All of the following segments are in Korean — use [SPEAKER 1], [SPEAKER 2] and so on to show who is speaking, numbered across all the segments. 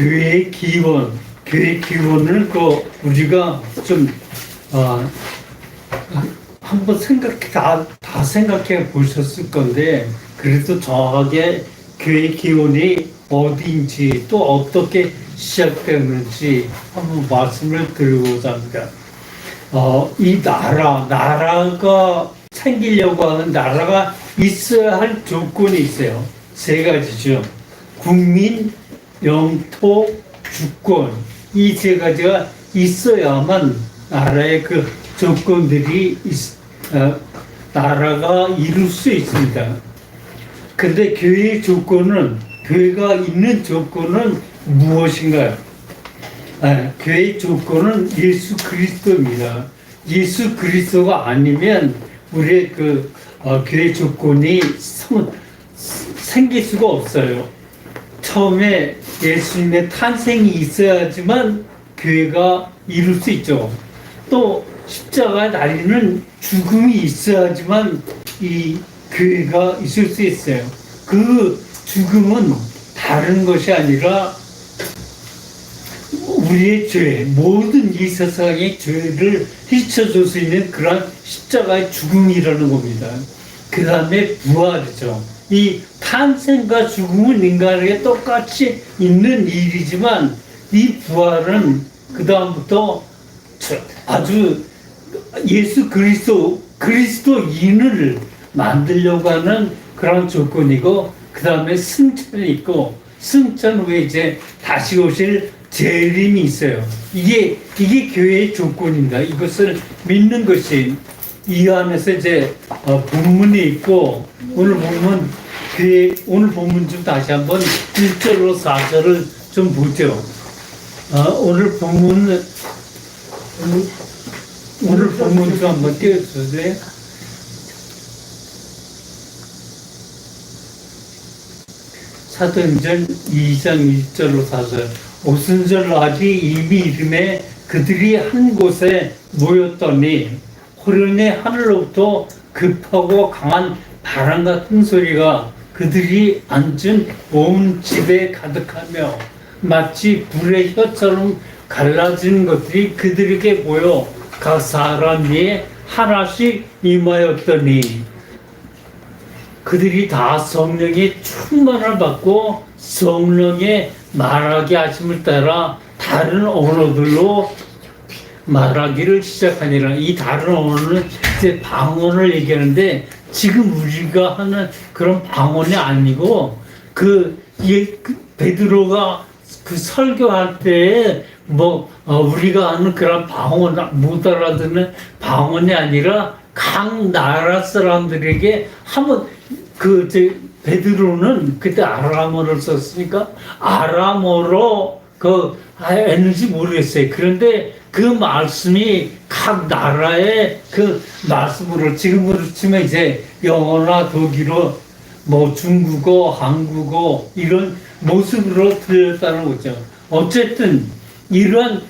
[SPEAKER 1] 교회의 기원, 교회 기원을 우리가 좀 한번 다 생각해 보셨을 건데, 그래도 정확하게 교회 기원이 어디인지 또 어떻게 시작되는지 한번 말씀을 드리고자 합니다. 이 나라가 생기려고 하는, 나라가 있어야 할 조건이 있어요. 세 가지죠. 국민, 영토, 주권. 이 세 가지가 있어야만 나라의 그 조건들이 나라가 이룰 수 있습니다. 근데 교회의 조건은, 교회가 있는 조건은 무엇인가요? 교회의 조건은 예수 그리스도입니다. 예수 그리스도가 아니면 우리의 교회 조건이 생길 수가 없어요. 처음에 예수님의 탄생이 있어야지만 교회가 이룰 수 있죠. 또 십자가에 달리는 죽음이 있어야지만 이 교회가 있을 수 있어요. 그 죽음은 다른 것이 아니라 우리의 죄, 모든 이 세상의 죄를 휘쳐줄 수 있는 그런 십자가의 죽음이라는 겁니다. 그 다음에 부활이죠. 이 탄생과 죽음은 인간에게 똑같이 있는 일이지만 이 부활은 그 다음부터 아주 예수 그리스도인을 만들려고 하는 그런 조건이고, 그 다음에 승천이 있고, 승천 후에 이제 다시 오실 재림이 있어요. 이게 교회의 조건입니다. 이것을 믿는 것이, 이 안에서 이제 본문이 있고, 오늘 본문 좀 다시 한번 1절로 4절을 좀 보죠. 오늘 본문 좀 한번 띄워주세요. 사도행전 2장 1절로 4절. 오순절 날이 이미 이름에 그들이 한 곳에 모였더니 호련히 하늘로부터 급하고 강한 바람 같은 소리가 그들이 앉은 온 집에 가득하며 마치 불의 혀처럼 갈라지는 것들이 그들에게 보여 각 사람 위에 하나씩 임하였더니 그들이 다 성령의 충만을 받고 성령의 말하게 하심을 따라 다른 언어들로 말하기를 시작하니라. 이 다른 언어는 이제 방언을 얘기하는데, 지금 우리가 하는 그런 방언이 아니고 베드로가 설교할 때 우리가 하는 그런 방언, 못 알아듣는 방언이 아니라 각 나라 사람들에게 한번 베드로는 그때 아람어를 썼으니까 아람어로 했는지 모르겠어요. 그런데 그 말씀이 각 나라의 그 말씀으로, 지금으로 치면 이제 영어나 독일어, 중국어, 한국어 이런 모습으로 들렸다는 거죠. 어쨌든 이러한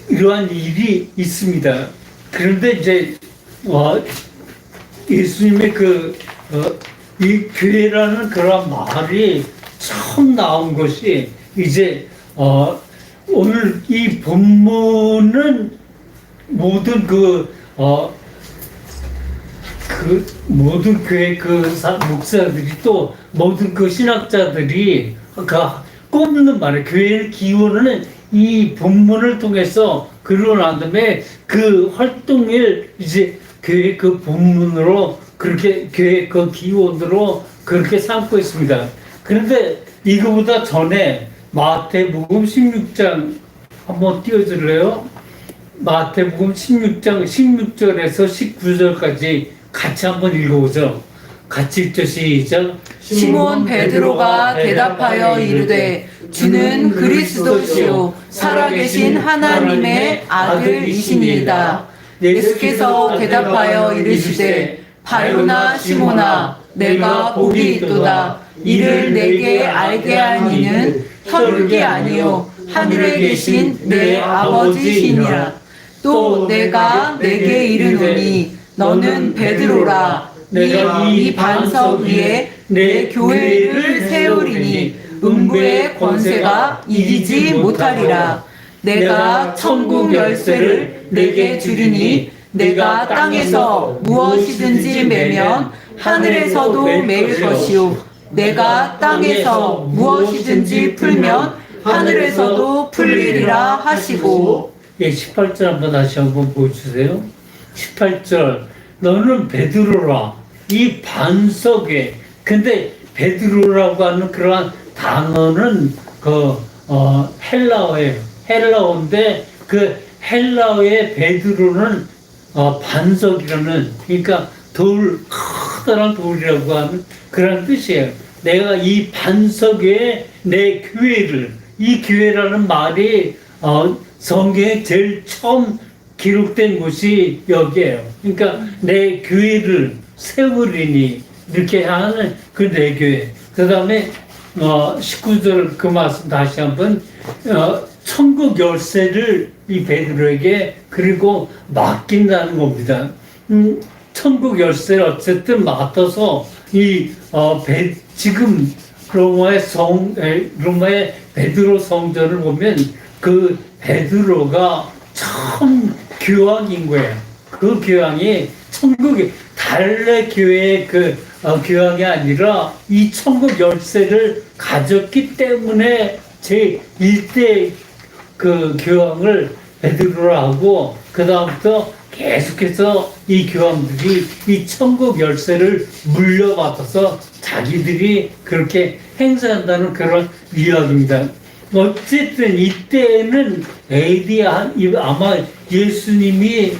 [SPEAKER 1] 이러한 일이 있습니다. 그런데 이제 예수님의 이 교회라는 그런 말이 처음 나온 것이 이제 오늘 이 본문은 모든 모든 교회 목사들이 또 모든 신학자들이 꼽는 말이에요. 교회의 기원은 이 본문을 통해서 그러고 난 다음에 그 활동을 이제 교회 본문으로 그렇게 교회 기원으로 그렇게 삼고 있습니다. 그런데 이거보다 전에 마태복음 16장 한번 띄워줄래요? 마태복음 16장 16절에서 19절까지 같이 한번 읽어보죠. 같이 읽죠. 시작.
[SPEAKER 2] 시몬 베드로가 대답하여 이르되 주는 그리스도시요 살아계신 하나님의 아들이시니이다. 예수께서 대답하여 이르시되 바요나 시몬아 내가 복이 있도다. 이를 내게 알게 한 이는 혈육이 아니요 하늘에 계신 내 아버지시니라. 또 내가 내게 이르노니 너는 베드로라. 이 반석 위에 내 교회를 세우리니 음부의 권세가 이기지 못하리라. 내가 천국 열쇠를 내게 주리니 내가 땅에서 무엇이든지 매면 하늘에서도 매일 것이요 내가 땅에서 무엇이든지 풀면 하늘에서도 풀리리라 하시고.
[SPEAKER 1] 예, 18절 한번 다시 한번 보여주세요. 18절 너는 베드로라 이 반석에, 근데 베드로라고 하는 그러한 단어는 헬라어예요. 헬라어인데 그 헬라어의 베드로는 반석이라는, 그러니까 커다란 돌이라고 하는 그런 뜻이에요. 내가 이 반석 위에 내 교회를, 이 교회라는 말이 성경에 제일 처음 기록된 곳이 여기에요. 그러니까 내 교회를 세우리니 이렇게 하는 그 내 교회. 그 다음에 19절 그 말씀 다시 한번 천국 열쇠를 이 베드로에게 그리고 맡긴다는 겁니다. 천국 열쇠를 어쨌든 맡아서 지금 로마의 베드로 성전을 보면 그 베드로가 처음 교황인 거예요. 그 교황이 천국의 달래 교회의 교황이 아니라 이 천국 열쇠를 가졌기 때문에 제 1대 그 교황을 베드로로 하고, 그 다음부터 계속해서 이 교황들이 이 천국 열쇠를 물려받아서 자기들이 그렇게 행사한다는 그런 이야기입니다. 어쨌든 이때는 AD 아마 예수님이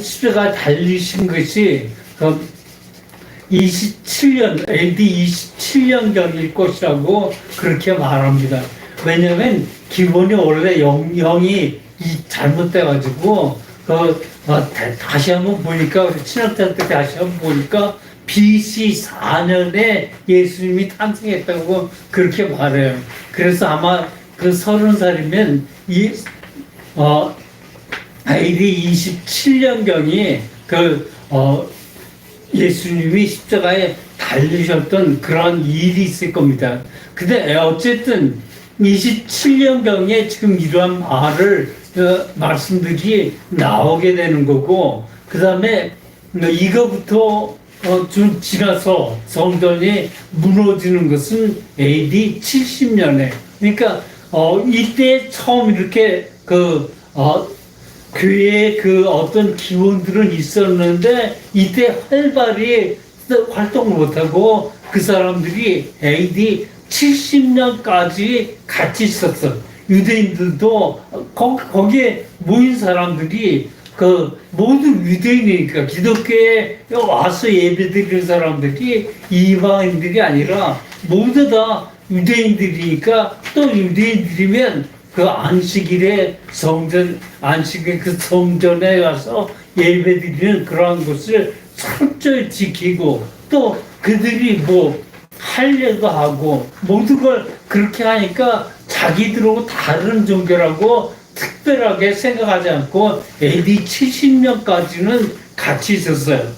[SPEAKER 1] 십자가 달리신 것이 27년, AD 27년경일 것이라고 그렇게 말합니다. 왜냐면 기본이 원래 영이 잘못돼가지고 다시 한번 보니까 신학자 때 다시 한번 보니까 BC 4년에 예수님이 탄생했다고 그렇게 말해요. 그래서 아마 그 30살이면 AD 27년경이 예수님이 십자가에 달리셨던 그런 일이 있을 겁니다. 근데 어쨌든 27년경에 지금 이러한 말씀들이 나오게 되는 거고, 그 다음에 이거부터 좀 지나서 성전이 무너지는 것은 AD 70년에, 그러니까 이때 처음 이렇게 교회의 어떤 기원들은 있었는데 이때 활발히 활동을 못하고 그 사람들이 AD 70년까지 같이 있었어. 유대인들도 거기에 모인 사람들이 모두 유대인이니까 기독교에 와서 예배드리는 사람들이 이방인들이 아니라 모두 다 유대인들이니까, 또 유대인들이면 안식일에 안식일 성전에 가서 예배드리는 그러한 것을 철저히 지키고, 또 그들이 할례도 하고 모든 걸 그렇게 하니까 자기들하고 다른 종교라고 특별하게 생각하지 않고 AD 70년까지는 같이 있었어요.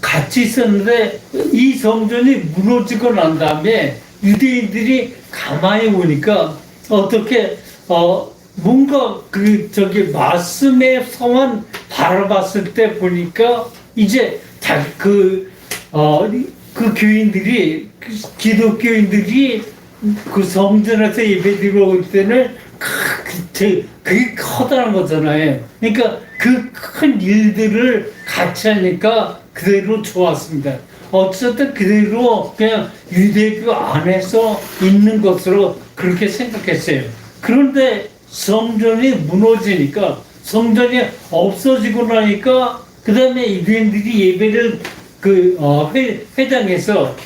[SPEAKER 1] 같이 있었는데 이 성전이 무너지고 난 다음에 유대인들이 가만히 보니까 어떻게 뭔가 말씀의 성만 바라봤을 때 보니까 이제 그 교인들이, 기독교인들이 그 성전에서 예배드리고 올 때는 그게 커다란 거잖아요. 그러니까 그 큰 일들을 같이 하니까 그대로 좋았습니다. 어쨌든 그대로 그냥 유대교 안에서 있는 것으로 그렇게 생각했어요. 그런데 성전이 무너지니까, 성전이 없어지고 나니까, 그 다음에 유대인들이 예배를 회당에서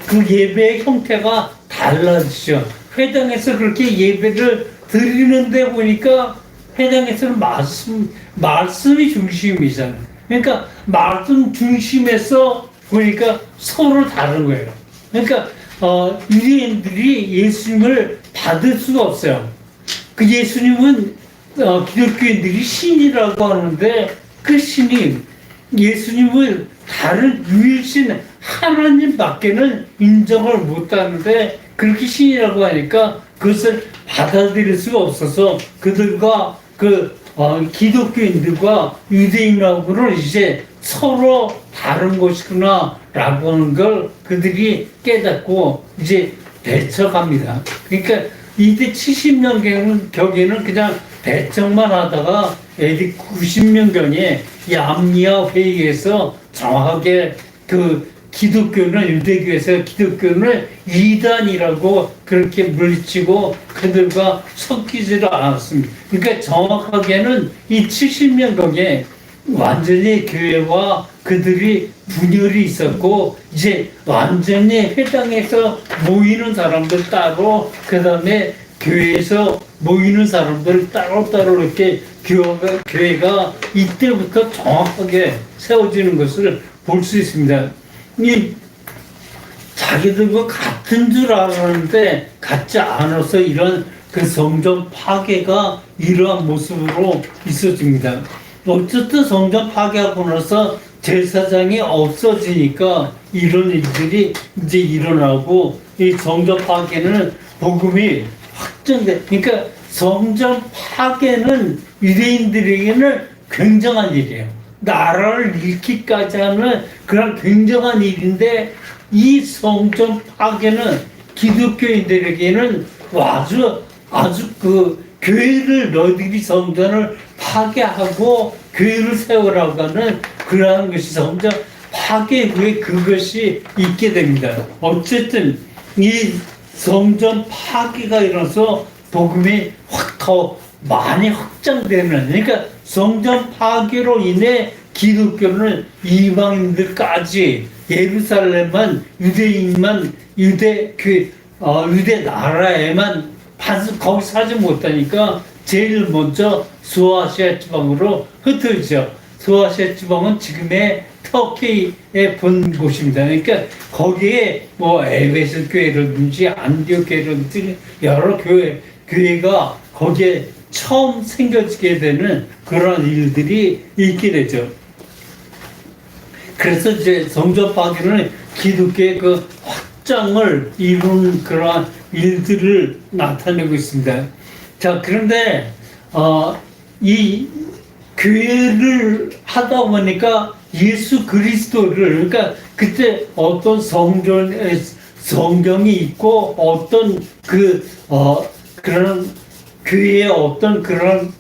[SPEAKER 1] 그 예배의 형태가 달라지죠. 회당에서 그렇게 예배를 드리는데 보니까 회당에서는 말씀이 중심이잖아요. 그러니까 말씀 중심에서 보니까 서로 다른 거예요. 그러니까 유대인들이 예수님을 받을 수가 없어요. 그 예수님은 기독교인들이 신이라고 하는데 그 신이 예수님을 다른 유일신 하나님밖에는 인정을 못하는데 그렇게 신이라고 하니까 그것을 받아들일 수가 없어서 그들과 기독교인들과 유대인하고는 이제 서로 다른 것이구나라고 하는 걸 그들이 깨닫고 이제 대처합니다. 그러니까 이때 70년 격에는 그냥 대처만 하다가 AD 90년경에 이 암리아 회의에서 정확하게 기독교는 유대교에서 기독교는 이단이라고 그렇게 물리치고 그들과 섞이지를 않았습니다. 그러니까 정확하게는 이 70년경에 완전히 교회와 그들이 분열이 있었고 이제 완전히 회당에서 모이는 사람들 따로 그다음에 교회에서 모이는 사람들 따로따로 이렇게 교회가 이때부터 정확하게 세워지는 것을 볼 수 있습니다. 이 자기들과 같은 줄 알았는데 같지 않아서 이런 성전 파괴가 이러한 모습으로 있어집니다. 어쨌든 성전 파괴하고 나서 제사장이 없어지니까 이런 일들이 이제 일어나고 이 성전 파괴는 복음이 확정돼. 그러니까 성전 파괴는 유대인들에게는 굉장한 일이에요. 나라를 잃기까지 하는 그런 굉장한 일인데 이 성전 파괴는 기독교인들에게는 아주 교회를 너희들이 성전을 파괴하고 교회를 세우라고 하는 그러한 것이 성전 파괴 후에 그것이 있게 됩니다. 어쨌든 이 성전 파괴가 일어나서 복음이 더 많이 확장되는, 그러니까 성전 파괴로 인해 기독교는 이방인들까지 예루살렘만 유대인만 유대 나라에만 거기 사지 못하니까 제일 먼저 소아시아 지방으로 흩어지죠. 소아시아 지방은 지금의 터키에 본 곳입니다. 그러니까 거기에 뭐 에베소 교회라든지 안디옥 교회라든지 여러 교회가 거기에 처음 생겨지게 되는 그런 일들이 있게 되죠. 그래서 이제 성전 파괴는 기독교의 확장을 이룬 그러한 일들을 나타내고 있습니다. 자, 그런데 이 교회를 하다 보니까 예수 그리스도를, 그러니까 그때 어떤 성경이 있고 어떤 그런 교회의 어떤 그런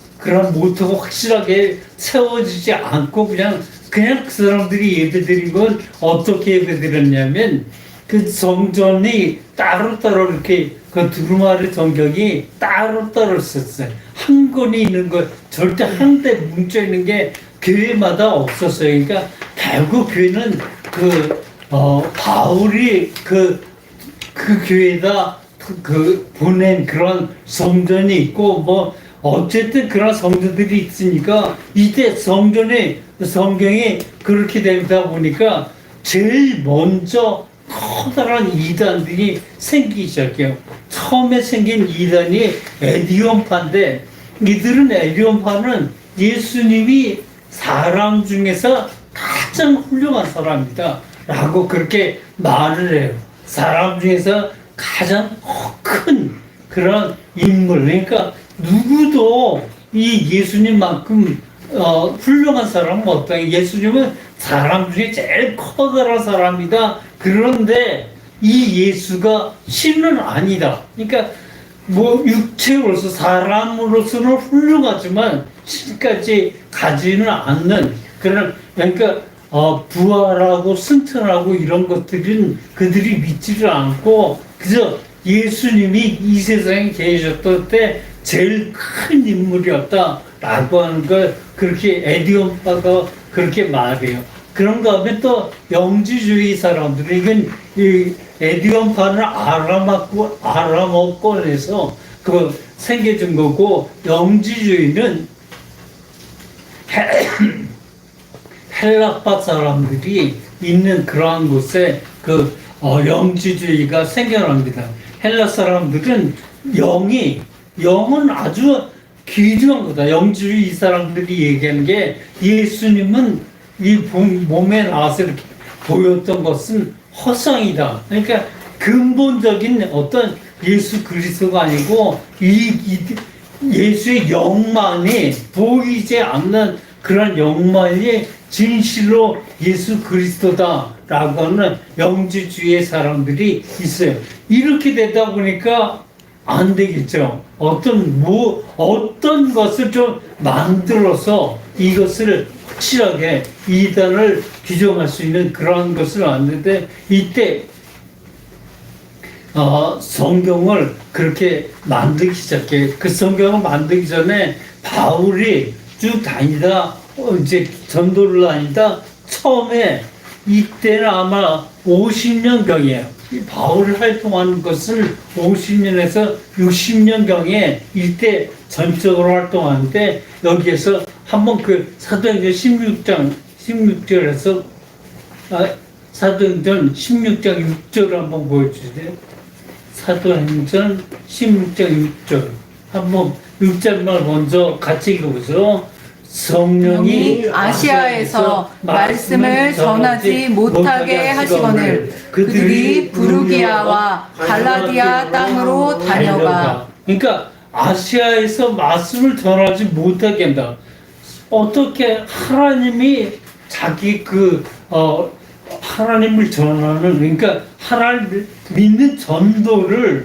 [SPEAKER 1] 모토가 확실하게 세워지지 않고 그냥 그 사람들이 예배드린 건 어떻게 예배드렸냐면 그 성전이 따로따로 이렇게 두루마리 성경이 따로따로 있었어요. 한 권이 있는 거 절대 한데 뭉쳐 있는 게 교회마다 없었어요. 그러니까 결국 교회는 바울이 그 교회에다 보낸 그런 성전이 있고 뭐 어쨌든 그런 성전들이 있으니까 이때 성경이 그렇게 되다 보니까 제일 먼저 커다란 이단들이 생기기 시작해요. 처음에 생긴 이단이 에디온파인데 이들은 에디온파는 예수님이 사람 중에서 가장 훌륭한 사람이다 라고 그렇게 말을 해요. 사람 중에서 가장 큰 그런 인물, 그러니까 누구도 이 예수님만큼 훌륭한 사람은 없다. 예수님은 사람 중에 제일 커다란 사람이다. 그런데 이 예수가 신은 아니다. 그러니까 뭐 육체로서 사람으로서는 훌륭하지만 신까지 가지는 않는 그런, 그러니까 부활하고 승천하고 이런 것들은 그들이 믿지를 않고 그저 예수님이 이 세상에 계셨을 때 제일 큰 인물이었다라고 하는 걸 그렇게 에디온파가 그렇게 말해요. 그런 다음에 또 영지주의 사람들은 이건 이 에디온파는 아람어권에서 생겨진 거고 영지주의는 헬라파 사람들이 있는 그러한 곳에 영지주의가 생겨납니다. 헬라 사람들은 영은 아주 귀중한 거다. 영지주의 사람들이 얘기하는 게 예수님은 이 몸에 나와서 이렇게 보였던 것은 허상이다. 그러니까 근본적인 어떤 예수 그리스도가 아니고 예수의 영만이 보이지 않는 그런 영만이 진실로 예수 그리스도다라고 하는 영지주의 사람들이 있어요. 이렇게 되다 보니까 안 되겠죠. 어떤 것을 좀 만들어서 이것을 확실하게 이단을 규정할 수 있는 그런 것을 왔는데, 이때 성경을 그렇게 만들기 시작해. 그 성경을 만들기 전에 바울이 쭉 다니다 이제 전도를 다니다 처음에 이때는 아마 50년경이에요. 이 바울이 활동하는 것을 50년에서 60년경에 이때 전적으로 활동하는데, 여기에서 한번 그 사도행전 16절에서 사도행전 16장 6절을 한번 보여주세요. 사도행전 16장 6절 한번 6절만 먼저 같이 읽어보죠. 성령이
[SPEAKER 2] 아시아에서 말씀을 전하지 못하게 하시거늘 그들이 부르기아와 갈라디아 땅으로 다녀가.
[SPEAKER 1] 그러니까 아시아에서 말씀을 전하지 못하게 한다. 어떻게 하나님이 자기 하나님을 전하는, 그러니까 하나님을 믿는 전도를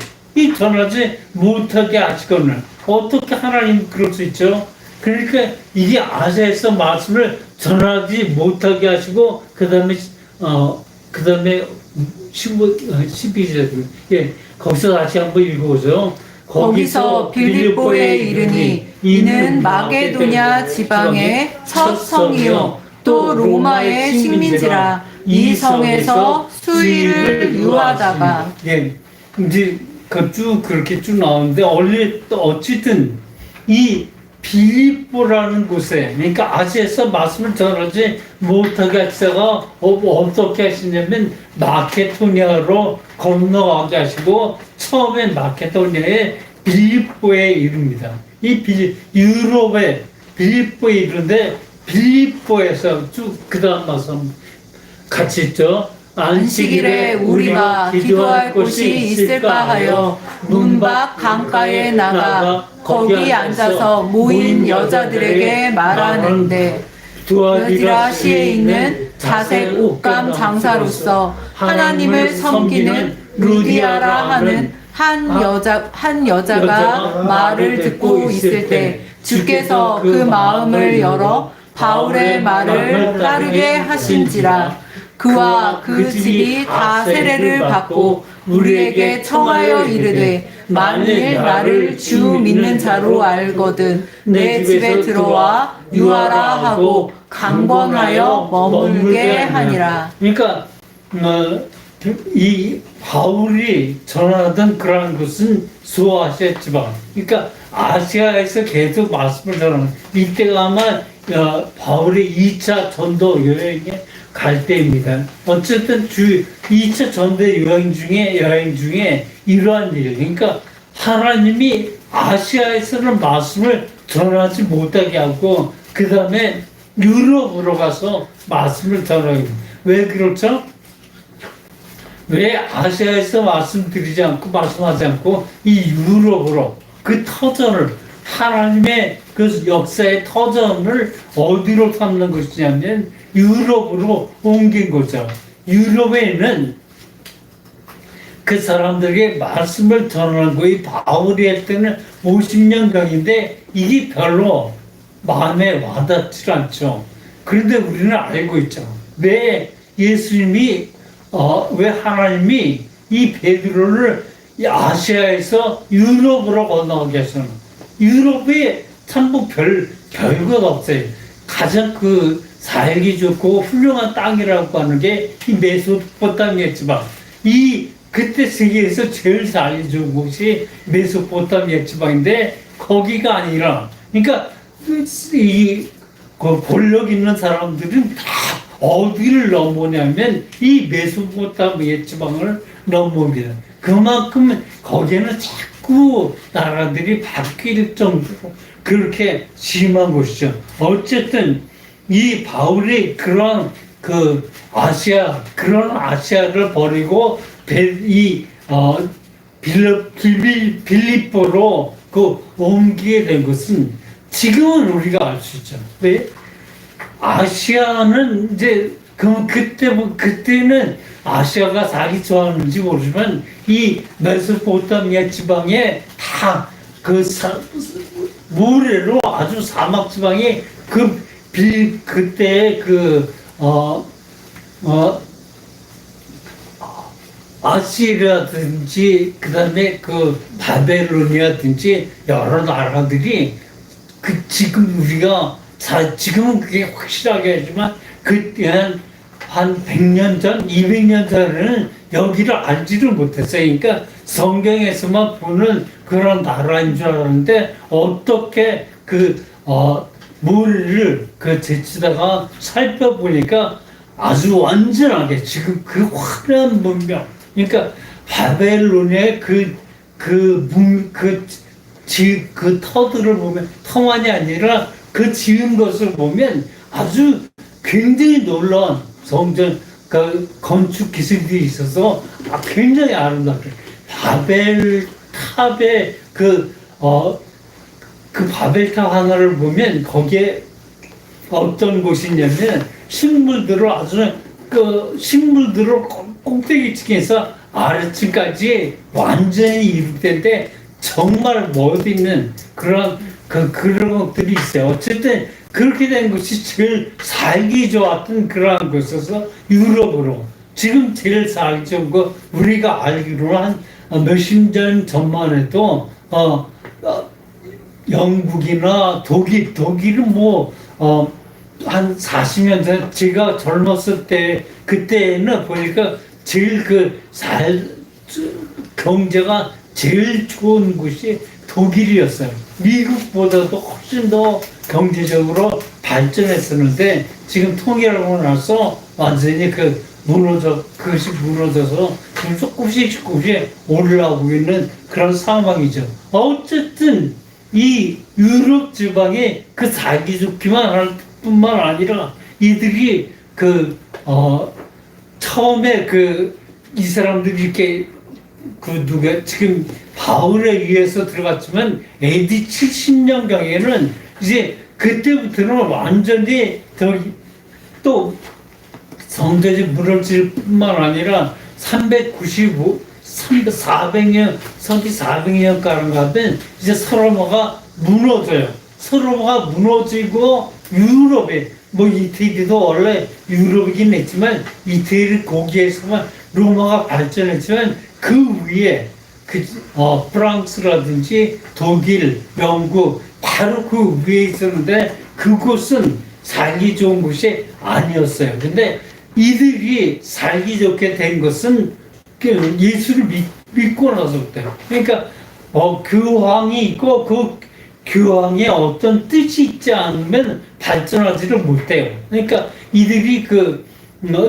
[SPEAKER 1] 전하지 못하게 하시거늘. 어떻게 하나님 그럴 수 있죠? 그러니까 이게 아시아에서 말씀을 전하지 못하게 하시고, 그 다음에 12절, 거기서 다시 한번 읽어보죠.
[SPEAKER 2] 거기서 빌립보에 이르니 이는 마게도냐 지방의 첫 성이요 또 로마의 식민지라. 이 성에서 수일을 유하다가.
[SPEAKER 1] 이제 쭉 그렇게 쭉 나오는데, 어쨌든 이 빌립보라는 곳에, 그러니까 아시아에서 말씀을 전하지 못하게 하시다가 어떻게 하시냐면 마케도니아로 건너가게 하시고, 처음에 마케도니아의 빌립보에 이릅니다. 유럽의 빌립보에 이르는데, 빌립보에서 쭉 그 다음 말씀 같이 있죠.
[SPEAKER 2] 안식일에 우리가 기도할 곳이 있을까 하여 문밖 강가에 나가 거기 앉아서 모인 여자들에게 말하는데, 두아디라시에 있는 자색 옷감 장사로서 하나님을 섬기는 루디아라 하는 한 여자가 말을 듣고 있을 때 주께서 그 마음을 열어 바울의 말을 따르게 하신지라. 그와 그 집이 다 세례를 받고 우리에게 청하여 이르되, 만일 나를 주 믿는 자로 알거든 내 집에 들어와 유하라 하고 강권하여 머물게 하니라.
[SPEAKER 1] 그러니까 이 바울이 전하던 그러한 것은 소아시아 지방, 그러니까 아시아에서 계속 말씀을 전하는, 이때가 아마 바울의 2차 전도 여행에 갈 때입니다. 어쨌든 2차 전도 여행 중에 이러한 일, 그러니까 하나님이 아시아에서는 말씀을 전하지 못하게 하고, 그 다음에 유럽으로 가서 말씀을 전하게. 왜 그렇죠? 왜 아시아에서 말씀하지 않고 이 유럽으로 그 터전을, 하나님의 그 역사의 터전을 어디로 삼는 것이냐면 유럽으로 옮긴 거죠. 유럽에는 그 사람들에게 말씀을 전하는 거이 바울이 할 때는 50년경인데 이게 별로 마음에 와닿지 않죠. 그런데 우리는 알고 있죠. 왜 예수님이 왜 하나님이 이 베드로를 아시아에서 유럽으로 건너가게 하시는, 유럽에 참 별것 없어요. 가장 살기 좋고 훌륭한 땅이라고 하는 게 이 메소포타미아지방, 그때 세계에서 제일 살기 좋은 곳이 메소포타미아 지방인데, 거기가 아니라, 그러니까 권력 있는 사람들은 다 어디를 넘보냐면 이 메소포타미아 지방을 넘봅니다. 그만큼 거기에는 자꾸 나라들이 바뀔 정도로 그렇게 심한 곳이죠. 어쨌든 이 바울이 그런 아시아를 버리고 빌립보로 옮기게 된 것은 지금은 우리가 알 수 있죠. 왜? 아시아는 이제 그때는 아시아가 자기 좋아하는지 모르지만 이 메소포타미아 지방에 다 모래로 아주 사막 지방에 그때 아시리아든지 그다음에 바벨론이라든지 여러 나라들이 지금 우리가 지금은 그게 확실하게 하지만 그때 한 100년 전, 200년 전에는 여기를 알지를 못했어요. 그러니까 성경에서만 보는 그런 나라인 줄 알았는데 어떻게 모래를 제치다가 살펴보니까 아주 완전하게 지금 그 화려한 문명, 그러니까 바벨론의 터들을 보면, 터만이 아니라 그 지은 것을 보면 아주 굉장히 놀라운 성전, 건축 기술들이 있어서 굉장히 아름답게. 바벨탑의 바벨탑 하나를 보면 거기에 어떤 곳이냐면 식물들을 꼭대기층에서 아래층까지 완전히 이루된데 정말 멋있는 그런 것들이 있어요. 어쨌든 그렇게 된 것이 제일 살기 좋았던 그러한 곳에서 유럽으로 지금 제일 살기 좋은 거 우리가 알기로는 한 몇십 년 전만 해도 영국이나 독일은 한 40년 전 제가 젊었을 때 그때는 보니까 제일 경제가 제일 좋은 곳이 독일이었어요. 미국보다도 훨씬 더 경제적으로 발전했었는데 지금 통일하고 나서 완전히 그것이 무너져서 지금 조금씩 올라오고 있는 그런 상황이죠. 어쨌든 이 유럽 지방에 살기 좋기만 할 뿐만 아니라 이들이 처음에 이 사람들이 이렇게 지금 바울에 의해서 들어갔지만 AD 70년경에는 이제 그때부터는 완전히 또 성전이 무너질 뿐만 아니라 400년, 서기 400년 가면 이제 서로마가 무너져요. 서로마가 무너지고 유럽에 이태리도 원래 유럽이긴 했지만 이태리 거기에서만 로마가 발전했지만 그 위에 프랑스라든지 독일, 영국 바로 그 위에 있었는데 그곳은 살기 좋은 곳이 아니었어요. 근데 이들이 살기 좋게 된 것은 예수를 믿고 나서부터요. 그러니까 교황이 있고 그 교황의 어떤 뜻이 있지 않으면 발전하지를 못해요. 그러니까 이들이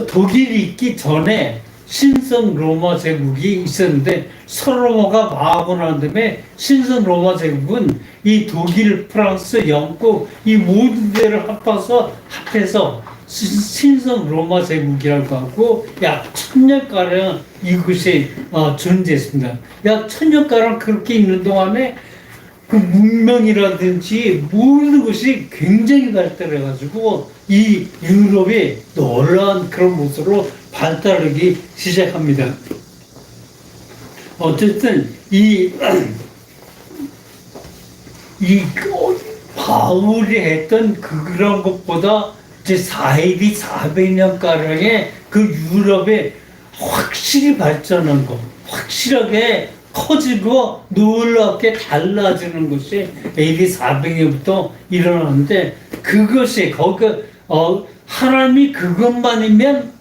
[SPEAKER 1] 독일이 있기 전에 신성 로마 제국이 있었는데 서로가 망하고 난 다음에 신성 로마 제국은 이 독일, 프랑스, 영국 이 모든 데를 합해서 신성 로마 제국이라고 하고 약 1000년가량 이곳이 존재했습니다. 약 1000년가량 그렇게 있는 동안에 그 문명이라든지 모든 것이 굉장히 발달해가지고 이 유럽이 놀라운 그런 모습으로 발달하기 시작합니다. 어쨌든 이 바울이 했던 그런 것보다 이제 400년가량의 그 유럽에 확실히 발전한 거, 확실하게 커지고 놀랍게 달라지는 것이 AD 400년부터 일어났는데 그것이 하나님이 그것만이면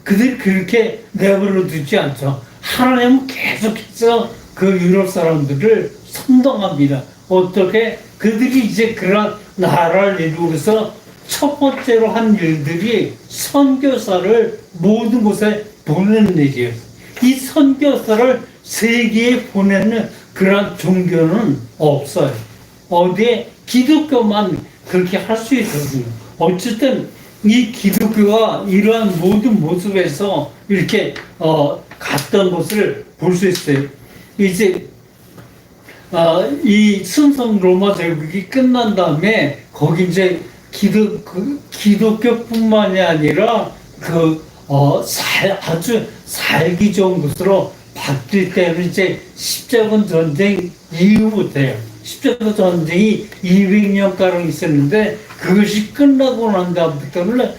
[SPEAKER 1] 그들이 그렇게 내버려 두지 않죠. 하나님은 계속해서 그 유럽 사람들을 선동합니다. 어떻게 그들이 이제 그런 나라를 이루어서 첫 번째로 한 일들이 선교사를 모든 곳에 보내는 일이에요. 이 선교사를 세계에 보내는 그런 종교는 없어요. 어디에 기독교만 그렇게 할 수 있었어요. 어쨌든 이 기독교가 이러한 모든 모습에서 이렇게 갔던 것을 볼 수 있어요. 이제 이 순성 로마 제국이 끝난 다음에 거기 이제 기독교뿐만이 아니라 아주 살기 좋은 곳으로 바뀔 때는 이제 십자군 전쟁 이후부터예요. 십자군 전쟁이 200년가량 있었는데 그것이 끝나고 난 다음부터는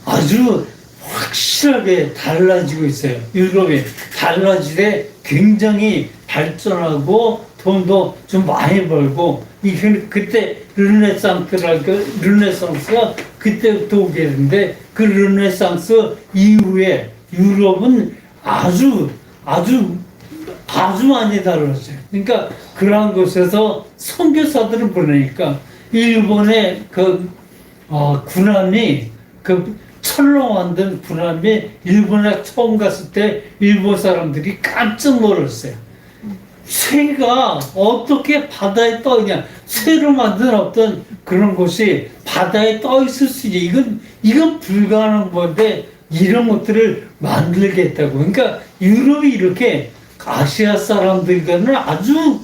[SPEAKER 1] 아주 확실하게 달라지고 있어요. 유럽이 달라지되 굉장히 발전하고 돈도 좀 많이 벌고 그때 르네상스가 그때부터 오게 되는데 그 르네상스 이후에 유럽은 아주 많이 달라졌어요. 그러니까 그러한 곳에서 선교사들을 보내니까 일본의 군함이 철로 만든 군함이 일본에 처음 갔을 때 일본 사람들이 깜짝 놀랐어요. 쇠가 어떻게 바다에 떠 있냐? 쇠로 만든 어떤 그런 곳이 바다에 떠 있을 수 있냐? 이건 불가능한 건데 이런 것들을 만들겠다고. 그러니까 유럽이 이렇게 아시아 사람들과는 아주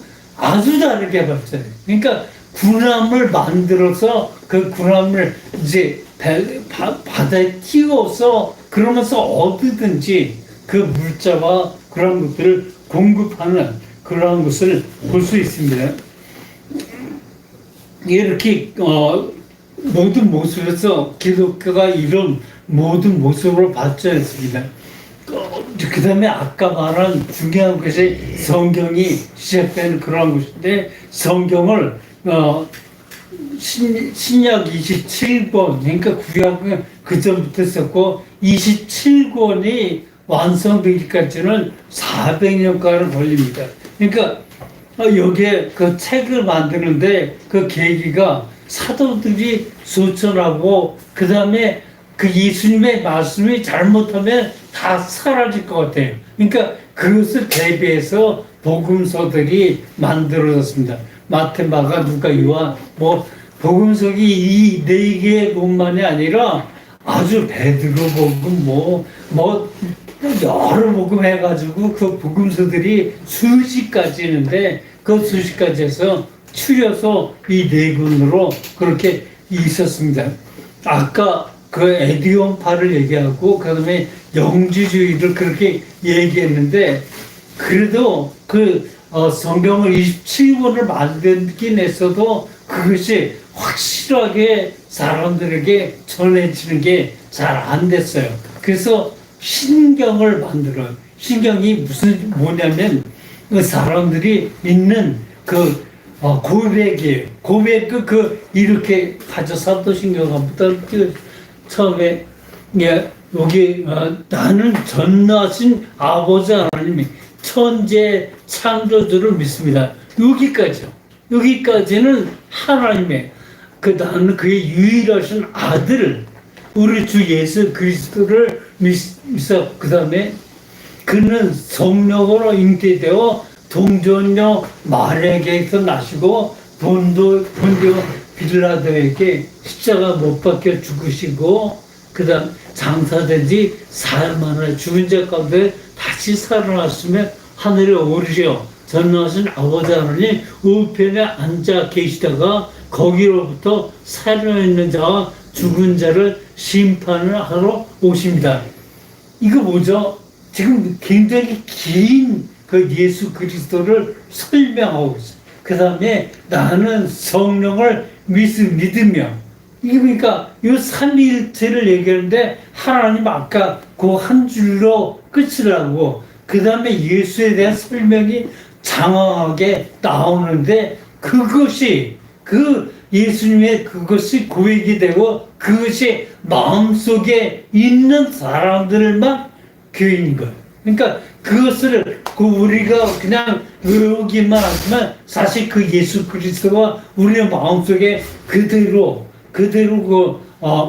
[SPEAKER 1] 다르게 봤어요. 그러니까 군함을 만들어서 그 군함을 이제 바다에 띄워서 그러면서 어디든지 그 물자와 그런 것들을 공급하는 그러한 것을 볼 수 있습니다. 이렇게 모든 모습에서 기독교가 이런 모든 모습으로 발전했습니다. 그 다음에 아까 말한 중요한 것이 성경이 시작되는 그런 것인데 성경을 신약 27권 그러니까 구약은 그 전부터 썼고 27권이 완성되기까지는 400년가량 걸립니다. 그러니까 여기에 그 책을 만드는데 그 계기가 사도들이 소천하고 그 다음에 그 예수님의 말씀이 잘못하면 다 사라질 것 같아요. 그러니까 그것을 대비해서 복음서들이 만들어졌습니다. 마태, 마가, 누가, 요한 복음서기 이 네 개의 것만이 아니라 아주 베드로 복음 여러 복음 해가지고 그 복음서들이 수십 가지 있는데 그 수십 가지에서 추려서 이 네 권으로 그렇게 있었습니다. 아까 그 에디온파를 얘기하고 그다음에 영지주의를 그렇게 얘기했는데 그래도 성경을 27권을 만들긴 했어도 그것이 확실하게 사람들에게 전해지는 게 잘 안 됐어요. 그래서 신경을 만들어요. 신경이 뭐냐면 그 사람들이 있는 고백이에요. 이렇게 사도신경부터 처음에 여기 나는 전능하신 아버지 하나님이 천재 창조주를 믿습니다. 여기까지는 하나님의 나는 그의 유일하신 아들 우리 주 예수 그리스도를 믿어. 그 다음에 그는 성령으로 잉태되어 동정녀 마리아에게서 나시고 본디오 빌라도에게 십자가 못 박혀 죽으시고 그 다음 장사된 지 사흘 만에 죽은 자 가운데 다시 살아났으면 하늘에 오르시어 전능하신 아버지 하나님 우편에 앉아 계시다가 거기로부터 살아있는 자와 죽은 자를 심판을 하러 오십니다. 이거 뭐죠? 지금 굉장히 긴 예수 그리스도를 설명하고 있어요. 그 다음에 나는 성령을 믿으며 그러니까 이 삼위일체를 얘기하는데 하나님 아까 그 한 줄로 끝을 하고 그 다음에 예수에 대한 설명이 장황하게 나오는데 그것이 예수님의 그것이 고백이 되고 그것이 마음속에 있는 사람들만 교인인 거예요. 그러니까 그것을 우리가 그냥 외우기만 하지만 사실 그 예수 그리스도가 우리의 마음속에 그대로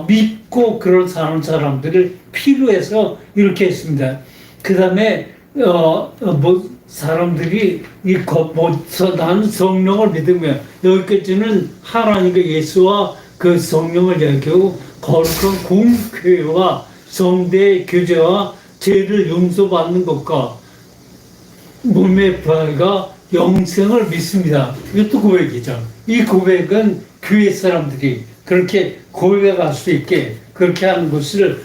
[SPEAKER 1] 믿고 그런 사람들을 필요해서 이렇게 했습니다. 그 다음에 사람들이 나는 성령을 믿으며 여기까지는 하나님과 예수와 그 성령을 얘기하고 거룩한 공교회와 성대 교제와 죄를 용서받는 것과 몸의 부활과 영생을 믿습니다. 이것도 고백이죠. 이 고백은 교회 사람들이 그렇게 고백할 수 있게 그렇게 하는 것을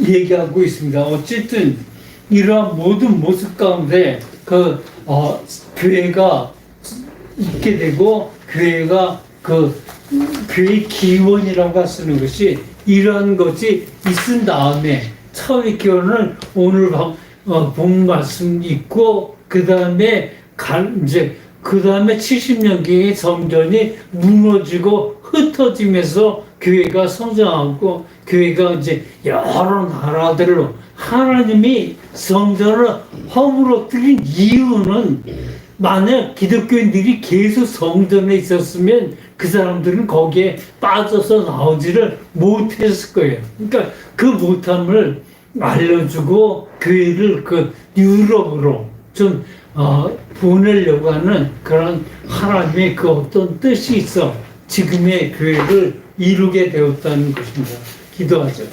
[SPEAKER 1] 얘기하고 있습니다. 어쨌든 이러한 모든 모습 가운데 교회가 있게 되고 교회가 교회 기원이라고 쓰는 것이 이러한 것이 있은 다음에 처음의 기원을 오늘 본 말씀 있고 그 다음에 그 다음에 70년경의 성전이 무너지고 흩어지면서 교회가 성장하고 교회가 이제 여러 나라들로 하나님이 성전을 허물어뜨린 이유는 만약 기독교인들이 계속 성전에 있었으면 그 사람들은 거기에 빠져서 나오지를 못했을 거예요. 그러니까 그 못함을 알려주고 교회를 유럽으로 좀 보내려고 하는 그런 하나님의 어떤 뜻이 있어 지금의 교회를 이루게 되었다는 것입니다. 기도하죠.